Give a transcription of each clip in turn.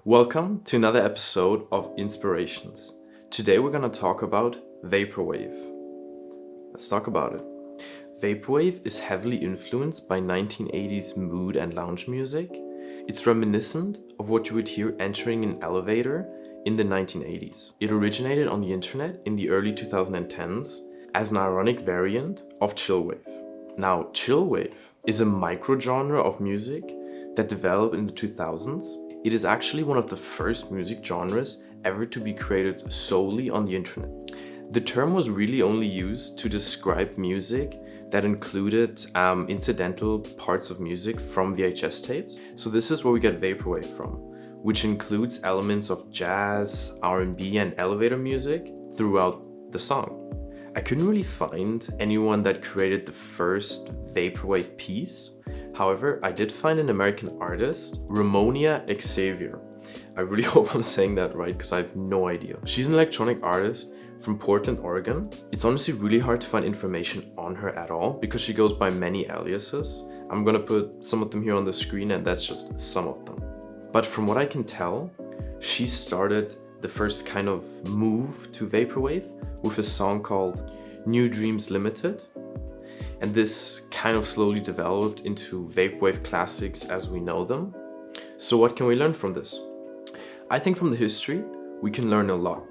Welcome to another episode of Inspirations. Today we're going to talk about Vaporwave. Let's talk about it. Vaporwave is heavily influenced by 1980s mood and lounge music. It's reminiscent of what you would hear entering an elevator in the 1980s. It originated on the internet in the early 2010s as an ironic variant of chillwave. Now, chillwave is a micro-genre of music that developed in the 2000s. It is actually one of the first music genres ever to be created solely on the internet. The term was really only used to describe music that included incidental parts of music from VHS tapes. So this is where we get Vaporwave from, which includes elements of jazz, R&B, and elevator music throughout the song. I couldn't really find anyone that created the first Vaporwave piece. However, I did find an American artist, Ramonia Xavier. I really hope I'm saying that right because I have no idea. She's an electronic artist from Portland, Oregon. It's honestly really hard to find information on her at all because she goes by many aliases. I'm gonna put some of them here on the screen and that's just some of them. But from what I can tell, she started the first kind of move to Vaporwave with a song called New Dreams Limited. And this kind of slowly developed into Vaporwave classics as we know them. So what can we learn from this? I think from the history, we can learn a lot.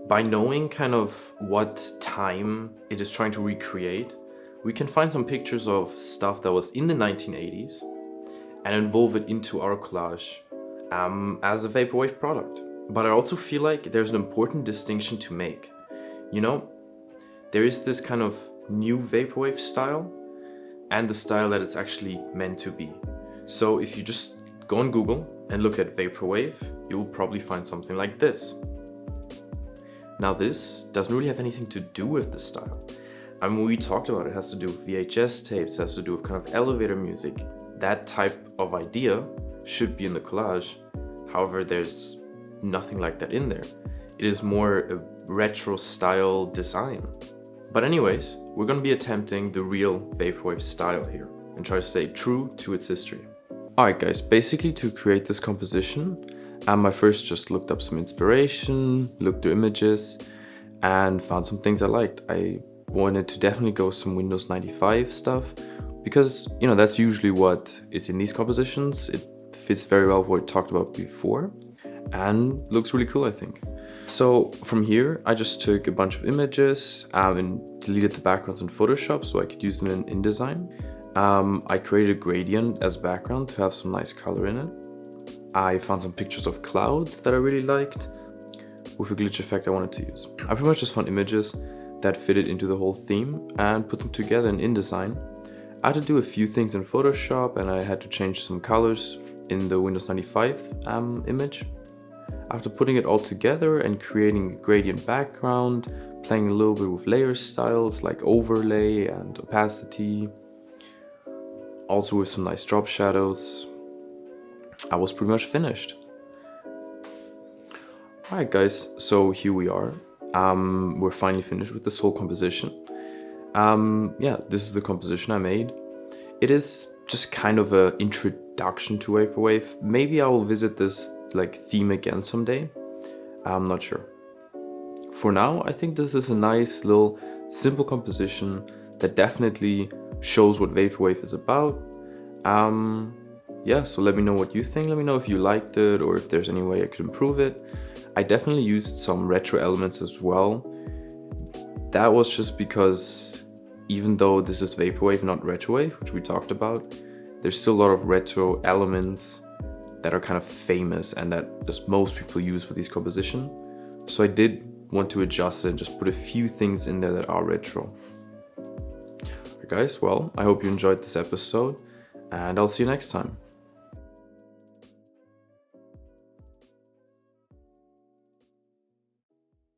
By knowing kind of what time it is trying to recreate, we can find some pictures of stuff that was in the 1980s and involve it into our collage as a Vaporwave product. But I also feel like there's an important distinction to make. You know, there is this kind of new Vaporwave style and the style that it's actually meant to be. So if you just go on Google and look at Vaporwave, you'll probably find something like this. Now this doesn't really have anything to do with the style. I mean, we talked about it has to do with VHS tapes, it has to do with kind of elevator music. That type of idea should be in the collage. However, there's nothing like that in there. It is more a retro style design. But anyways, we're going to be attempting the real Vaporwave style here and try to stay true to its history. Alright guys, basically to create this composition, I first just looked up some inspiration, looked through images, and found some things I liked. I wanted to definitely go some Windows 95 stuff because, you know, that's usually what is in these compositions. It fits very well with what we talked about before and looks really cool, I think. So from here, I just took a bunch of images and deleted the backgrounds in Photoshop so I could use them in InDesign. I created a gradient as background to have some nice color in it. I found some pictures of clouds that I really liked with a glitch effect I wanted to use. I pretty much just found images that fitted into the whole theme and put them together in InDesign. I had to do a few things in Photoshop and I had to change some colors in the Windows 95 image. After putting it all together and creating a gradient background, playing a little bit with layer styles like overlay and opacity, also with some nice drop shadows, I was pretty much finished. Alright guys, so here we are. We're finally finished with this whole composition. Yeah, this is the composition I made. It is just kind of an introduction to Vaporwave. Maybe I will visit this theme again someday. I'm not sure. For now, I think this is a nice little simple composition that definitely shows what Vaporwave is about. Yeah, so let me know what you think. Let me know if you liked it or if there's any way I could improve it. I definitely used some retro elements as well. That was just because even though this is Vaporwave, not Retrowave, which we talked about, there's still a lot of retro elements that are kind of famous and that just most people use for these compositions. So I did want to adjust it and just put a few things in there that are retro. Alright guys, well, I hope you enjoyed this episode and I'll see you next time.